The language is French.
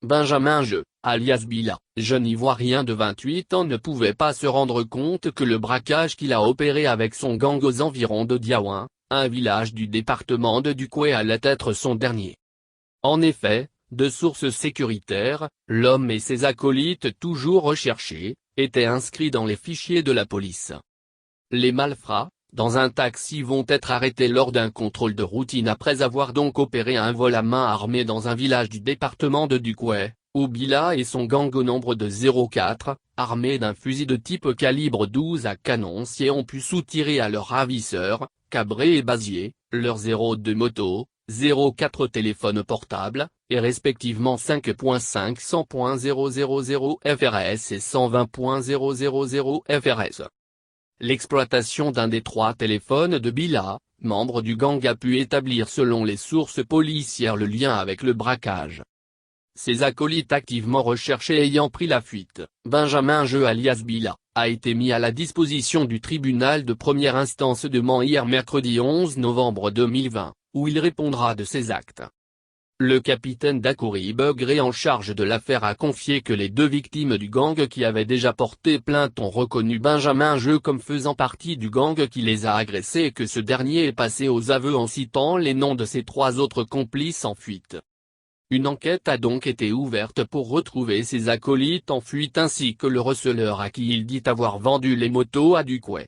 Benjamin Jeu, alias Bila, jeune ivoirien de 28 ans ne pouvait pas se rendre compte que le braquage qu'il a opéré avec son gang aux environs de Diaouin, un village du département de Dukwé, allait être son dernier. En effet, de sources sécuritaires, l'homme et ses acolytes toujours recherchés, étaient inscrits dans les fichiers de la police. Les malfrats, dans un taxi, vont être arrêtés lors d'un contrôle de routine après avoir donc opéré un vol à main armée dans un village du département de Dukwé, où Bila et son gang au nombre de 04, armés d'un fusil de type calibre 12 à canoncier, ont pu soutirer à leurs ravisseurs, Cabré et Bazier, leurs 02 motos, 04 téléphones portables, et respectivement 5.5 100.000 FRS et 120.000 FRS. L'exploitation d'un des 3 téléphones de Bila, membre du gang, a pu établir selon les sources policières le lien avec le braquage. Ses acolytes activement recherchés ayant pris la fuite, Benjamin Jeu alias Bila, a été mis à la disposition du tribunal de première instance de Mans hier mercredi 11 novembre 2020, où il répondra de ses actes. Le capitaine d'Akouri Begré en charge de l'affaire a confié que les 2 victimes du gang qui avaient déjà porté plainte ont reconnu Benjamin Jeu comme faisant partie du gang qui les a agressés et que ce dernier est passé aux aveux en citant les noms de ses 3 autres complices en fuite. Une enquête a donc été ouverte pour retrouver ses acolytes en fuite ainsi que le receleur à qui il dit avoir vendu les motos à Dukwé.